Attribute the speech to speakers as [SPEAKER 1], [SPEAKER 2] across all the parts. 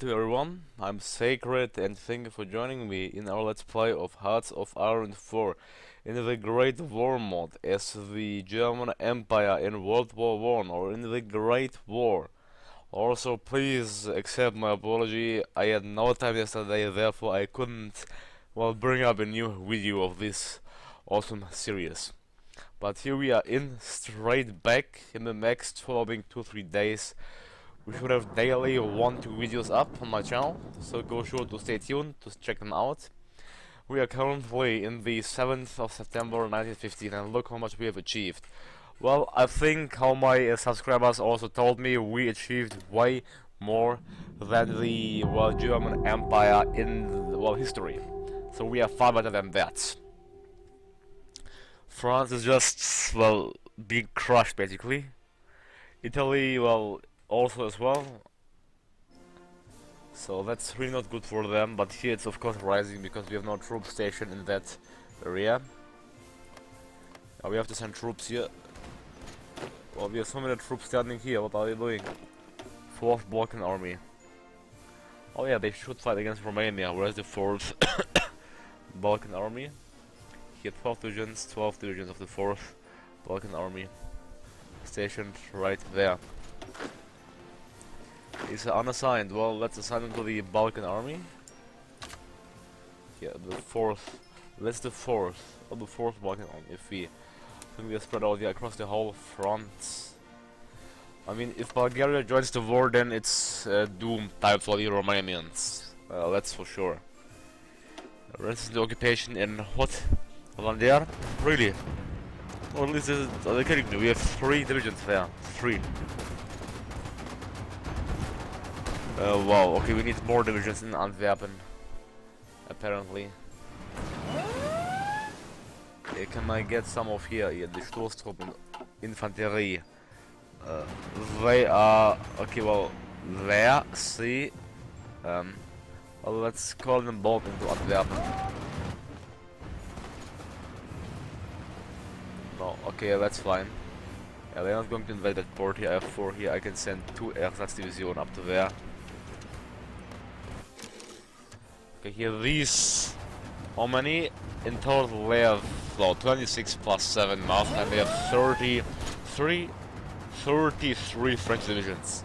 [SPEAKER 1] To everyone, I'm Sacred and thank you for joining me in our Let's Play of Hearts of Iron 4 in the Great War mode as the German Empire in World War One or in the Great War. Also, please accept my apology, I had no time yesterday, therefore I couldn't, bring up a new video of this awesome series. But here we are straight back in the next following 2-3 days. We should have daily 1-2 videos up on my channel, so go sure to stay tuned to check them out. We are currently in the 7th of September 1915 and look how much we have achieved. Well, I think how my subscribers also told me, we achieved way more than the German Empire in history. So we are far better than that. France is just being crushed basically. Italy, also as well, so that's really not good for them, but here it's of course rising because we have no troops stationed in that area. We have to send troops here. Well, we have so many troops standing here, what are they doing? 4th Balkan Army. Oh yeah, they should fight against Romania. Where's the 4th Balkan Army? Here 12 divisions of the 4th Balkan Army stationed right there. Is unassigned. Well, let's assign him to the Balkan Army. Yeah, the 4th. That's the 4th. Or the 4th Balkan Army. If we are spread out across the whole front. I mean, if Bulgaria joins the war, then it's doomed type for the Romanians. That's for sure. Rest the occupation in what? Volunteer? Really? Or at least are they kidding me? We have 3 divisions there. 3. Wow, okay, we need more divisions in Antwerpen, apparently. Okay, can I get some of here? Yeah, the Stoßtruppen Infanterie. They are, okay, there, see, let's call them both into Antwerpen. No, okay, that's fine. Yeah, they're not going to invade that port here. I have 4 here, I can send 2 Ersatzdivisionen up to there. Okay, here these, how many? In total we have 26 plus 7 math, and we have 33 French divisions.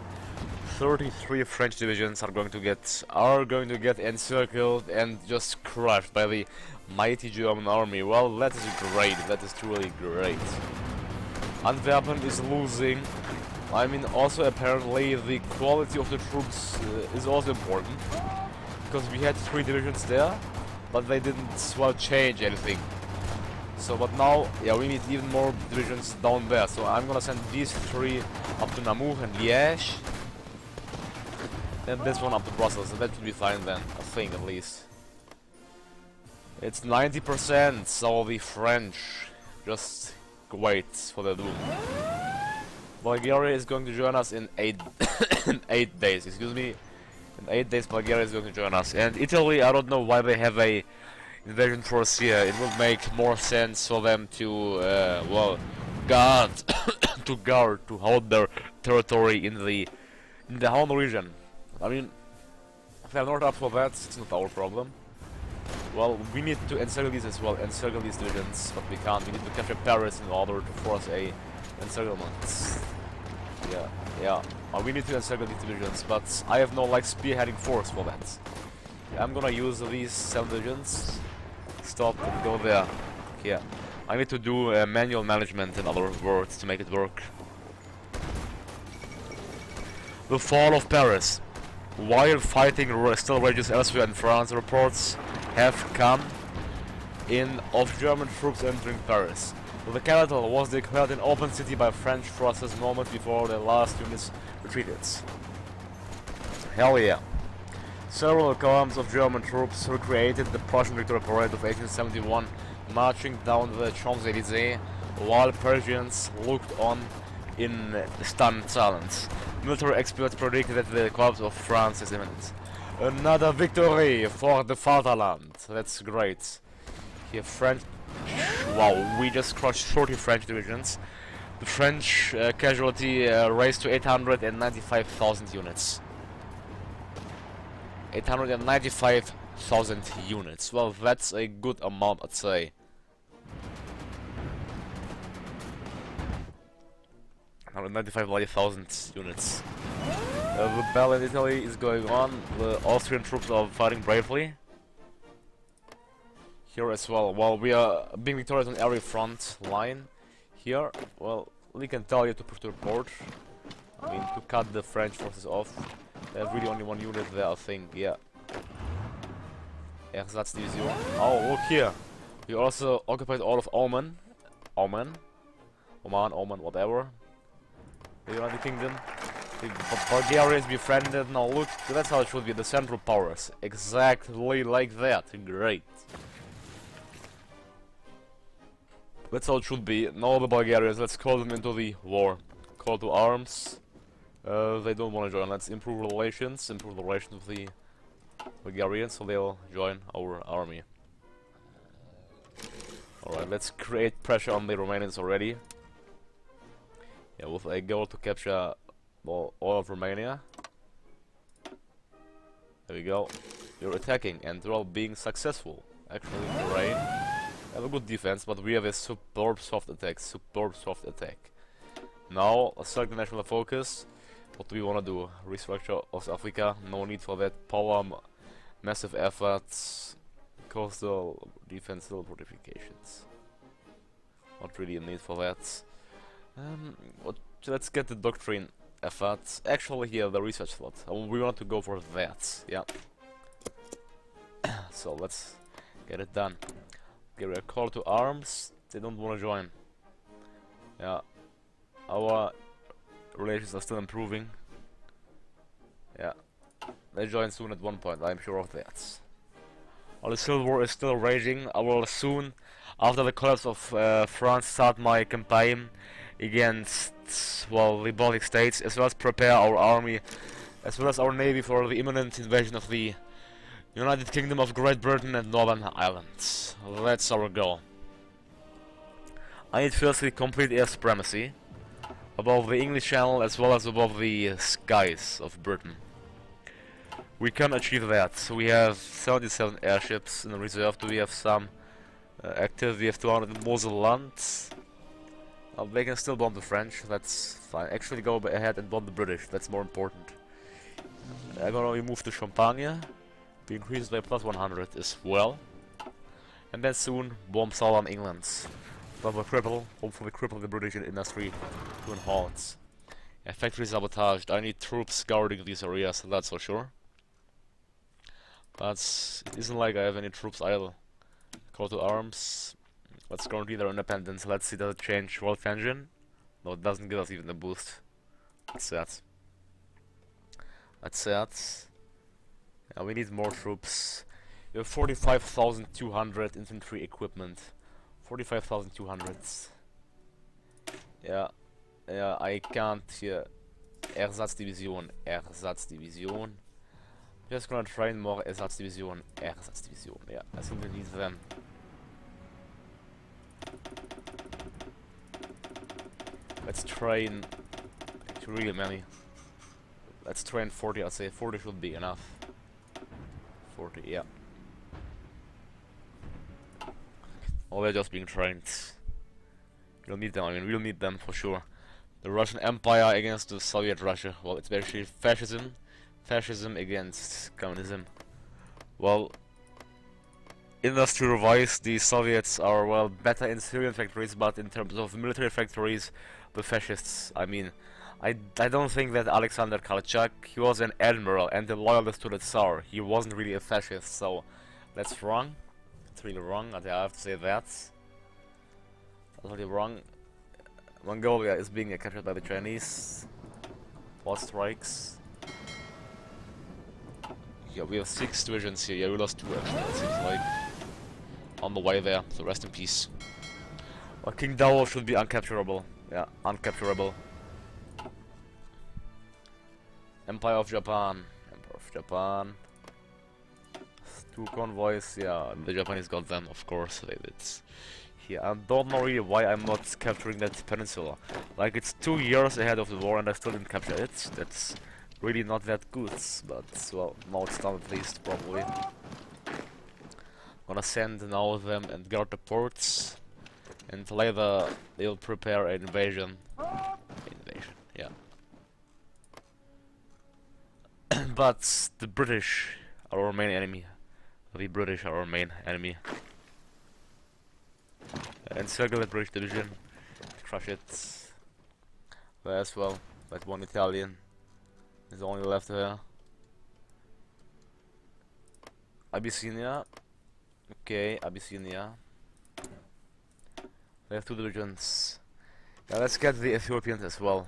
[SPEAKER 1] 33 French divisions are going to get encircled and just crushed by the mighty German army. Well, that is great, that is truly great. Antwerpen is losing. I mean, also apparently the quality of the troops is also important. Because we had 3 divisions there, but they didn't change anything. So, but now, yeah, we need even more divisions down there. So I'm gonna send these 3 up to Namur and Liège, and this one up to Brussels. So that should be fine then, I think at least. It's 90%, so the French just wait for their doom. Bulgaria is going to join us in 8 in 8 days. Excuse me. In 8 days Bulgaria is going to join us, and Italy, I don't know why they have a invasion force here. It would make more sense for them to guard to hold their territory in the whole region. I mean, if they're not up for that, it's not our problem. Well, we need to encircle these as well, encircle these divisions, but we can't. We need to capture Paris in order to force a encirclement. Yeah. We need to encircle these divisions, but I have no spearheading force for that. I'm gonna use these 7 divisions. Stop and go there. Yeah. I need to do manual management, in other words, to make it work. The fall of Paris. While fighting still rages elsewhere in France, reports have come in of German troops entering Paris. The capital was declared an open city by French forces moments before the last units retreated. Hell yeah. Several columns of German troops recreated the Prussian Victory Parade of 1871, marching down the Champs-Élysées, while Parisians looked on in stunned silence. Military experts predicted that the collapse of France is imminent. Another victory for the fatherland. That's great. Here, French. Wow, we just crushed 40 French divisions. The French casualty raised to 895,000 units. 895,000 units. Well, that's a good amount, I'd say. 195,000 units. The battle in Italy is going on. The Austrian troops are fighting bravely. Here as well. While we are being victorious on every front line, here, well, we can tell you to push to report. I mean, to cut the French forces off. They have really only one unit there, I think. Yeah. Ersatzdivision. Oh, look here. We also occupied all of Oman, whatever. The United Kingdom. The Bulgarians befriended. Now look, that's how it should be. The Central Powers, exactly like that. Great. That's how it should be. Now the Bulgarians, let's call them into the war. Call to arms. They don't want to join. Let's improve relations with the Bulgarians, so they'll join our army. Alright, let's create pressure on the Romanians already. Yeah, with a goal to capture all of Romania. There we go. You're attacking and they're all being successful. Actually, Ukraine have a good defense, but we have a superb soft attack. Now, select the national focus. What do we want to do? Restructure South Africa? No need for that. Power, massive efforts, coastal defensive fortifications. Not really a need for that. Let's get the doctrine efforts. Actually, here the research slot. We want to go for that. Yeah. So let's get it done. Okay, we're called to arms. They don't want to join. Yeah. Our relations are still improving. Yeah. They join soon at one point, I'm sure of that. While the Civil War is still raging, I will soon, after the collapse of France, start my campaign against, well, the Baltic states, as well as prepare our army, as well as our navy for the imminent invasion of the United Kingdom of Great Britain and Northern Ireland. That's our goal. I need firstly complete air supremacy above the English Channel as well as above the skies of Britain. We can achieve that. So we have 77 airships in the reserve. Do we have some active? We have 200 in Moselland. They can still bomb the French, that's fine. Actually go ahead and bomb the British, that's more important. I'm gonna move to Champagne. Be increased by plus 100 as well. And then soon bomb southern England. Hopefully cripple the British industry to a halt. Yeah, factory sabotaged. I need troops guarding these areas, that's for sure. But it isn't like I have any troops idle. Call to arms. Let's guarantee their independence. Let's see, does it change Wolf engine? No, it doesn't give us even a boost. That's sad. Yeah, we need more troops. We have 45,200 infantry equipment. 45,200. Yeah, I can't here. Ersatzdivision. Just gonna train more Ersatzdivision. Yeah, I simply need them. Let's train really many. Let's train 40, I'd say 40 should be enough. 40, yeah. Oh, they're just being trained. We'll need them, I mean, we'll need them for sure. The Russian Empire against the Soviet Russia. Well, it's basically fascism. Fascism against communism. Well, industry-wise, the Soviets are, well, better in civilian factories, but in terms of military factories, the fascists, I mean, I don't think that Alexander Kolchak, he was an admiral and a loyalist to the Tsar. He wasn't really a fascist, so that's wrong. It's really wrong, I have to say that. That's really wrong. Mongolia is being captured by the Chinese. 4 strikes. Yeah, we have 6 divisions here. Yeah, we lost 2 actually, it seems like. On the way there, so rest in peace. Well, King Dao should be uncapturable. Yeah, uncapturable. Empire of Japan. 2 convoys, yeah, the Japanese got them, of course, they did. Yeah, I don't know really why I'm not capturing that peninsula. Like, it's 2 years ahead of the war and I still didn't capture it. That's really not that good, but well, now it's done at least, probably. Gonna send now them and guard the ports, and later they'll prepare an invasion. Yeah. But the British are our main enemy. The British are our main enemy. Encircle the British division, crush it. There as well, that one Italian is only left here. Abyssinia. Okay, Abyssinia. We have 2 divisions. Yeah, let's get the Ethiopians as well.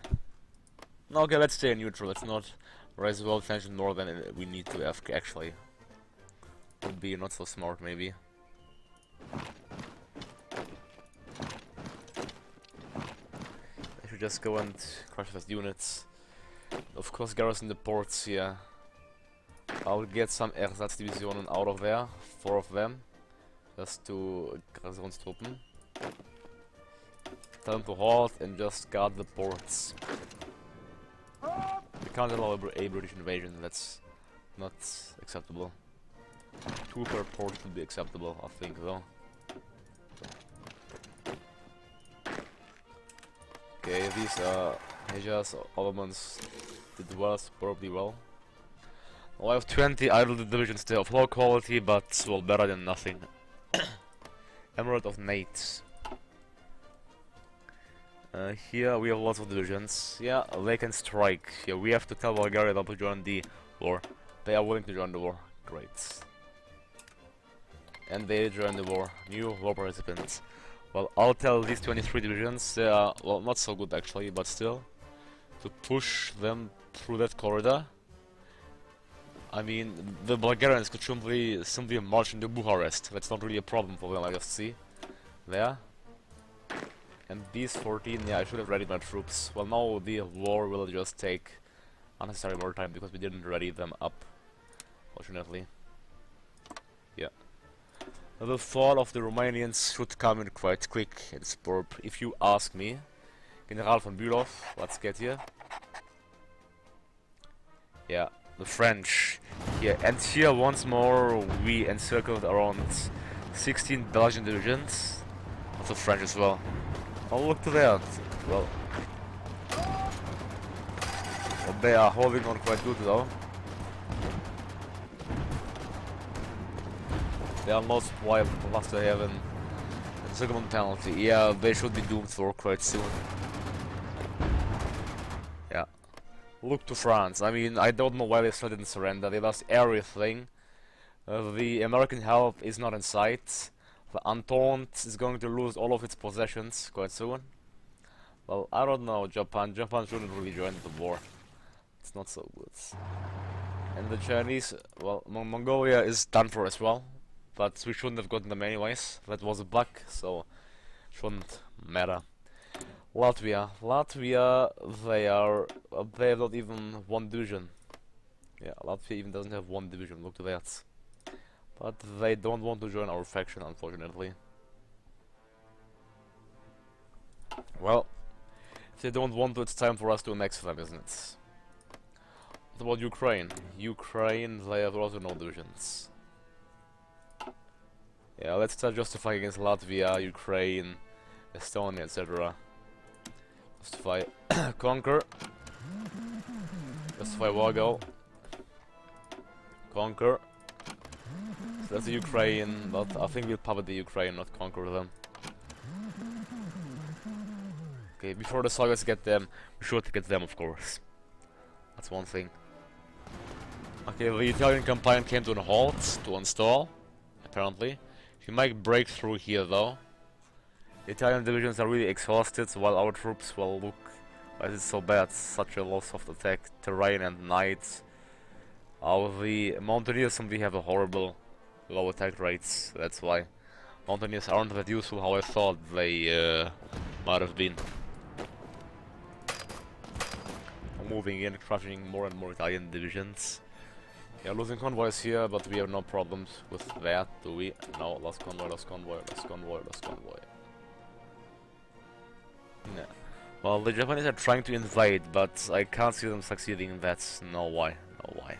[SPEAKER 1] Okay, let's stay neutral. Let's not raise world tension more than we need to have, actually. Would be not so smart, maybe. I should just go and crush those units. Of course, garrison the ports here. I'll get some Ersatzdivisionen out of there, 4 of them, just to Garnisonstruppen. Tell them to halt and just guard the ports. We can't allow a British invasion, that's not acceptable. 2 per port would be acceptable, I think, though. Okay, these Hejaz Ottomans did well, superbly well. Well, I have 20 idle divisions there of low quality, but well, better than nothing. Emerald of Nates. Here we have lots of divisions. Yeah, they can strike. Here we have to tell Bulgaria not to join the war. They are willing to join the war. Great. And they join the war. New war participants. Well, I'll tell these 23 divisions, they are, well, not so good actually, but still, to push them through that corridor. I mean, the Bulgarians could simply march into Bucharest. That's not really a problem for them, I just see. There. And these 14, yeah, I should have readied my troops. Well, now the war will just take unnecessary more time because we didn't ready them up, fortunately. Yeah. The fall of the Romanians should come in quite quick and superb, if you ask me. General von Bülow, let's get here. Yeah. The French. Yeah, and here once more we encircled around 16 Belgian divisions of the French as well. Oh, look to that. Well, they are holding on quite good though. They are most wild enough to have an encirclement penalty. Yeah, they should be doomed for quite soon. Yeah. Look to France. I mean, I don't know why they still didn't surrender. They lost everything. The American help is not in sight. The Entente is going to lose all of its possessions quite soon. Well, I don't know, Japan. Japan shouldn't really join the war. It's not so good. And the Chinese, well, Mongolia is done for as well. But we shouldn't have gotten them anyways. That was a bug, so shouldn't matter. Latvia, they have not even 1 division. Yeah, Latvia even doesn't have 1 division, look at that. But they don't want to join our faction, unfortunately. Well, if they don't want to, it's time for us to annex them, isn't it? What about Ukraine? Ukraine, they have also no divisions. Yeah, let's start justifying against Latvia, Ukraine, Estonia, etc. Justify conquer. Justify war goal. Conquer. So that's the Ukraine, but I think we'll puppet the Ukraine, not conquer them. Okay, before the Soviets get them, we should get them, of course. That's one thing. Okay, the Italian campaign came to a halt, to install, apparently. We might break through here though. The Italian divisions are really exhausted, while our troops, well, look, why is it so bad? Such a loss of attack, terrain and night. The Mountaineers simply have a horrible low attack rates, that's why. Mountaineers aren't that useful how I thought they might have been. Moving in, crushing more and more Italian divisions. Yeah, losing convoys here, but we have no problems with that, do we? No, lost convoy, lost convoy, lost convoy, lost convoy. Nah. Well, the Japanese are trying to invade, but I can't see them succeeding. That's no why. No why.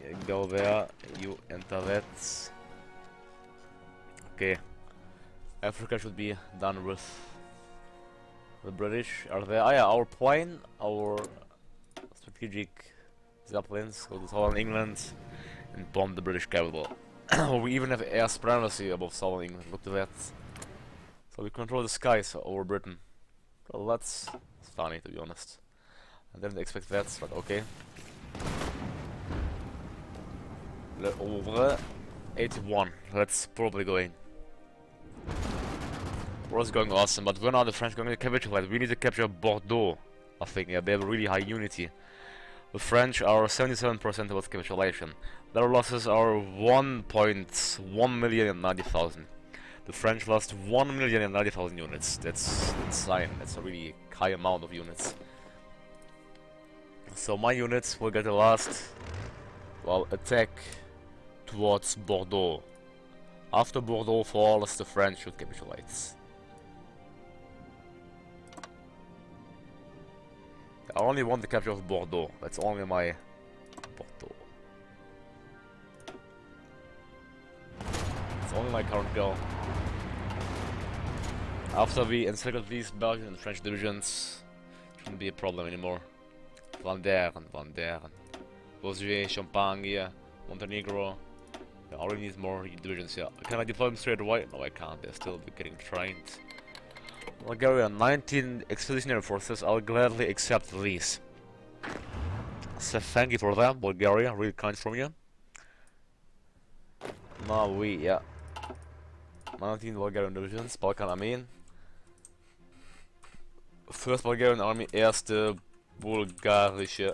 [SPEAKER 1] Yeah, go there. You enter that. Okay. Africa should be done with. The British are there. Ah, yeah, our plane, our strategic zeppelins go to southern England and bomb the British capital. We even have air supremacy above southern England. Look at that. So we control the skies over Britain. Well, that's funny, to be honest. I didn't expect that, but okay. Over 81. That's probably going. War's going awesome, but when are the French going to capitulate? We need to capture Bordeaux, I think. Yeah, they have a really high unity. The French are 77% about capitulation. Their losses are 1,190,000. The French lost 1,090,000 units. That's insane. That's a really high amount of units. So my units will get the last, well, attack towards Bordeaux. After Bordeaux falls, the French should capitulate. I only want the capture of Bordeaux. That's only my Bordeaux. It's only my current goal. After we encircle these Belgian and French divisions, shouldn't be a problem anymore. Vanderen, Bossuet, Champagne, Montenegro. I already need more divisions here. Can I deploy them straight away? No, I can't. They're still getting trained. Bulgaria, 19 expeditionary forces. I'll gladly accept these. So thank you for that, Bulgaria. Really kind from you. Now yeah. 19 Bulgarian divisions. Balkan Army. First Bulgarian Army, erste Bulgarische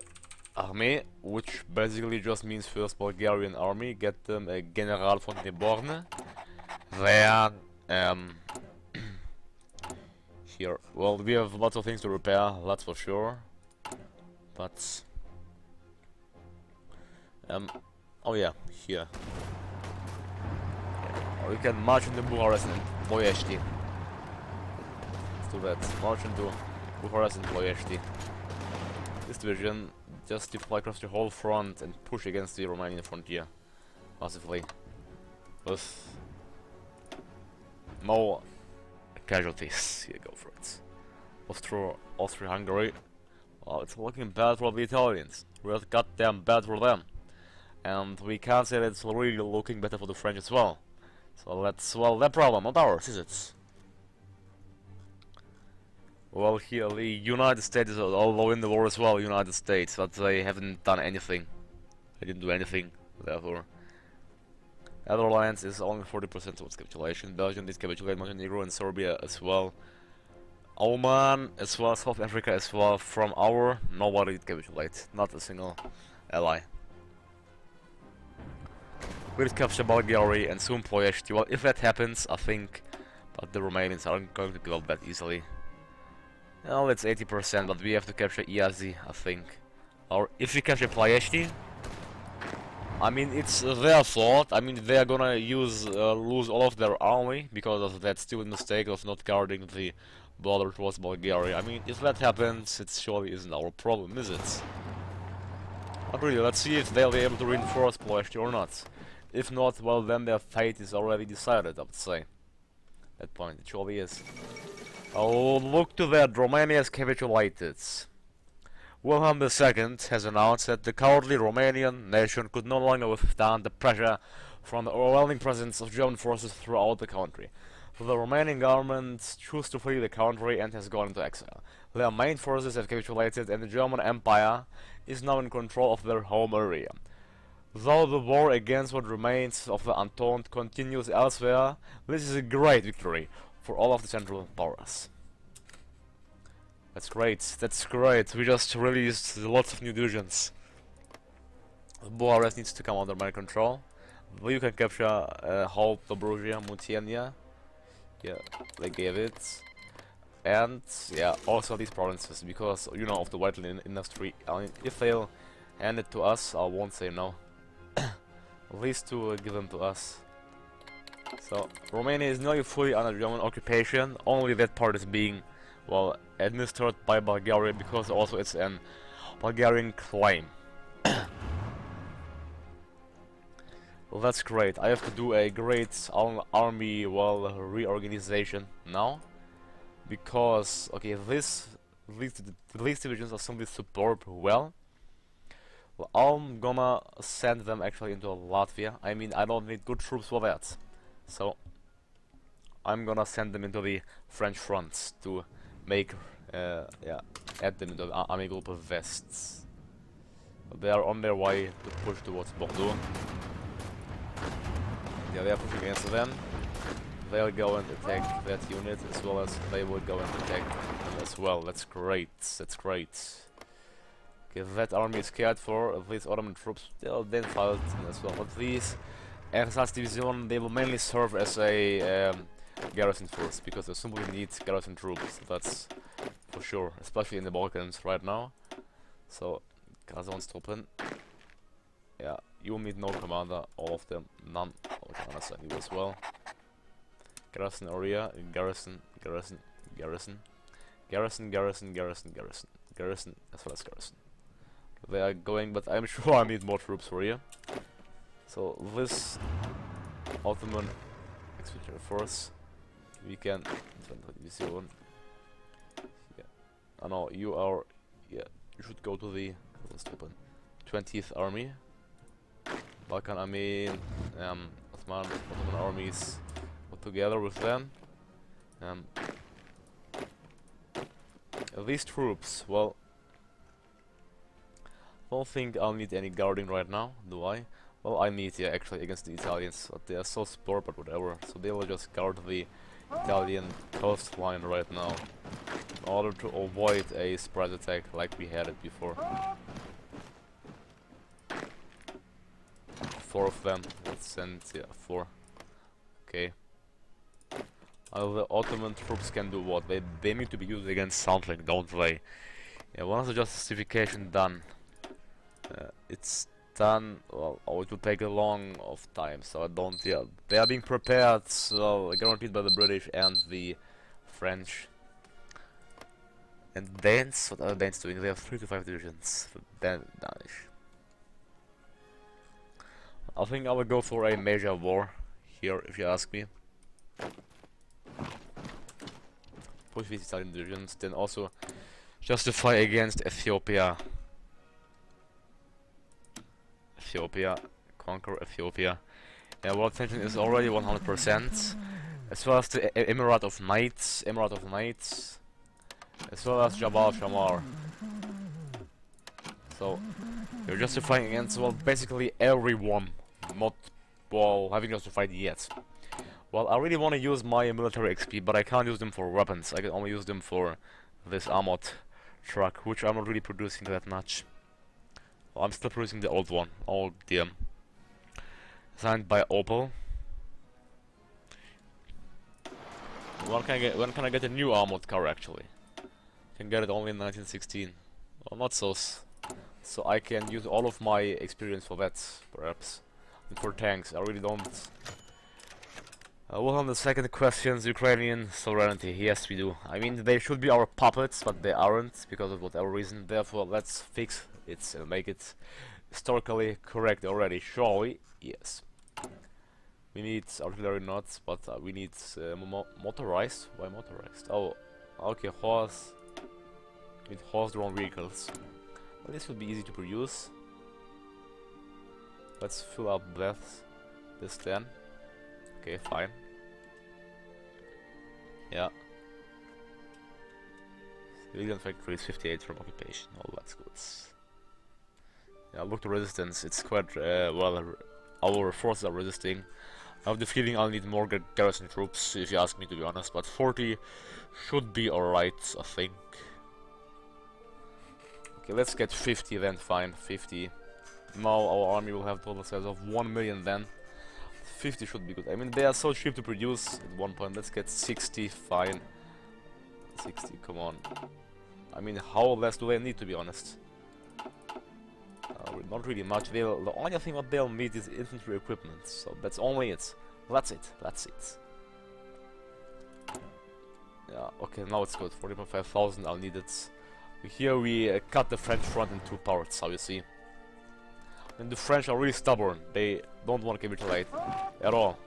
[SPEAKER 1] Armee, which basically just means First Bulgarian Army. Get them a General von der Borne. Then, here. Well, we have lots of things to repair, that's for sure. But, oh yeah, here. We can march into Bucharest and Ploiești. Let's do that. March into Bucharest and Ploiești. This division just deploy across the whole front and push against the Romanian frontier massively. With no casualties. Here, go for it. Austria-Hungary. Well, it's looking bad for the Italians. Real goddamn bad for them. And we can't say that it's really looking better for the French as well. So that's, well, their problem, not ours, is it? Well, here the United States is although in the war as well, United States, but they haven't done anything. They didn't do anything, therefore. Netherlands is only 40% towards capitulation. Belgium did capitulate, Montenegro and Serbia as well. Oman as well, South Africa as well. From our, nobody did capitulate, not a single ally. We'll capture Bulgaria and soon Ploiești. Well, if that happens, I think, but the Romanians aren't going to give up that easily. Well, it's 80%, but we have to capture Iași, I think. Or if we capture Ploiești, I mean, it's their fault. I mean, they are gonna lose all of their army because of that stupid mistake of not guarding the border towards Bulgaria. I mean, if that happens, it surely isn't our problem, is it? But really, let's see if they'll be able to reinforce Ploiești or not. If not, well, then their fate is already decided, I would say. At that point, it surely is. Oh, look to that, Romania has capitulated. Wilhelm II has announced that the cowardly Romanian nation could no longer withstand the pressure from the overwhelming presence of German forces throughout the country. The Romanian government chose to flee the country and has gone into exile. Their main forces have capitulated and the German Empire is now in control of their home area. Though the war against what remains of the Entente continues elsewhere, this is a great victory for all of the Central Powers. That's great, that's great. We just released lots of new divisions. Bucharest needs to come under my control. You can capture whole Dobruja, Muntenia. Yeah, they gave it. And yeah, also these provinces, because you know of the vital industry. I mean, if they'll hand it to us, I won't say no. At least to give them to us. So Romania is nearly fully under German occupation. Only that part is being, well, administered by Bulgaria because also it's an Bulgarian claim. Well, that's great. I have to do a great army, well, reorganization now, because okay, these divisions are simply superb. Well, I'm gonna send them actually into Latvia. I mean, I don't need good troops for that, so I'm gonna send them into the French fronts to make, yeah, add them into the army group of Vests. They are on their way to push towards Bordeaux. Yeah, they are pushing against them. They'll go and attack that unit as well as they will go and attack them as well. That's great. That's great. Okay, that army is cared for. These Ottoman troops, they'll then fight as well. But these Ersatz Division, they will mainly serve as a garrison force because they simply need garrison troops. That's for sure, especially in the Balkans right now. So, Garnisonstruppen. Yeah, you need no commander, all of them, none. All commanders I need as well. Garrison area, garrison, garrison, garrison, garrison, garrison, garrison, garrison, garrison, as well as garrison. They are going, but I'm sure I need more troops for here. So this Ottoman expeditionary force, we can. Yeah. Oh no, you are. Yeah, you should go to the 20th Army. Balkan Army, Ottoman armies. Together with them. These troops, well, don't think I'll need any guarding right now, do I? Well, I need, yeah, actually, against the Italians, but they are so sport, but whatever, so they will just guard the Italian coastline right now, in order to avoid a surprise attack like we had it before. 4 of them, let's send, yeah, 4. Okay. The Ottoman troops can do what? They need to be used against something, don't they? Yeah, once the justification done, it's done. Well, oh, it will take a long of time, so I don't. Yeah, they are being prepared, so guaranteed by the British and the French. And Danes, what are the Danes doing? They have 3 to 5 divisions. Danish. I think I will go for a major war here, if you ask me. Push these Italian divisions, then also justify against Ethiopia. Conquer Ethiopia. Yeah, world tension is already 100%. As well as the Emirate of Knights, as well as Jabal Shamar. So you're justifying against, well, basically everyone, not, well, having justified yet. Well, I really want to use my military XP, but I can't use them for weapons. I can only use them for this armored truck, which I'm not really producing that much. Well, I'm still producing the old one, old DM. Signed by Opel. When can I get a new armored car actually? Can get it only in 1916. Well, not so. So I can use all of my experience for that, perhaps. And for tanks, I really don't. Well, on the second question, Ukrainian sovereignty. Yes, we do. I mean, they should be our puppets, but they aren't, because of whatever reason. Therefore, let's fix it and make it historically correct already. Surely, yes. We need artillery nuts, but we need motorized. Why motorized? Oh, okay, horse. We need horse-drawn vehicles. Well, this would be easy to produce. Let's fill up this then. Okay, fine. Yeah. Civilian factory is 58 from occupation. Oh, that's good. Yeah, look to resistance. It's quite well. Our forces are resisting. I have the feeling I'll need more garrison troops, if you ask me, to be honest. But 40 should be alright, I think. Okay, let's get 50 then. Fine, 50. Now our army will have total size of 1 million then. 50 should be good. I mean, they are so cheap to produce at one point. Let's get 60, fine. 60, come on. I mean, how less do they need, to be honest? Not really much. The only thing what they'll need is infantry equipment, so that's only it. That's it. That's it. Yeah, okay, now it's good. 45,000, I'll need it. Here we cut the French front in 2 parts, how you see. And the French are really stubborn. They don't want to capitulate at all.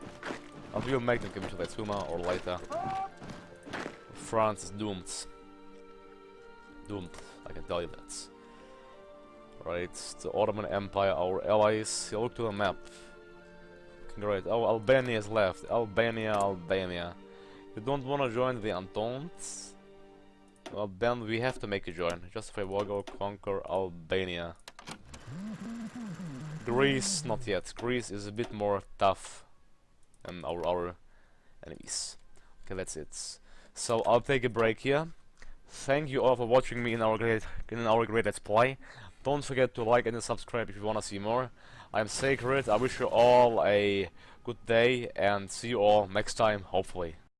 [SPEAKER 1] And we'll make them capitulate sooner or later. France is doomed. Doomed, I can tell you that. Right, the Ottoman Empire, our allies. You look to the map. Great. Oh, Albania is left. Albania, Albania. You don't want to join the Entente? Well, then we have to make a join. Justify war, go conquer Albania. Greece, not yet. Greece is a bit more tough than our enemies. Okay, that's it. So I'll take a break here. Thank you all for watching me in our great Let's Play. Don't forget to like and subscribe if you want to see more. I'm Sacred. I wish you all a good day and see you all next time, hopefully.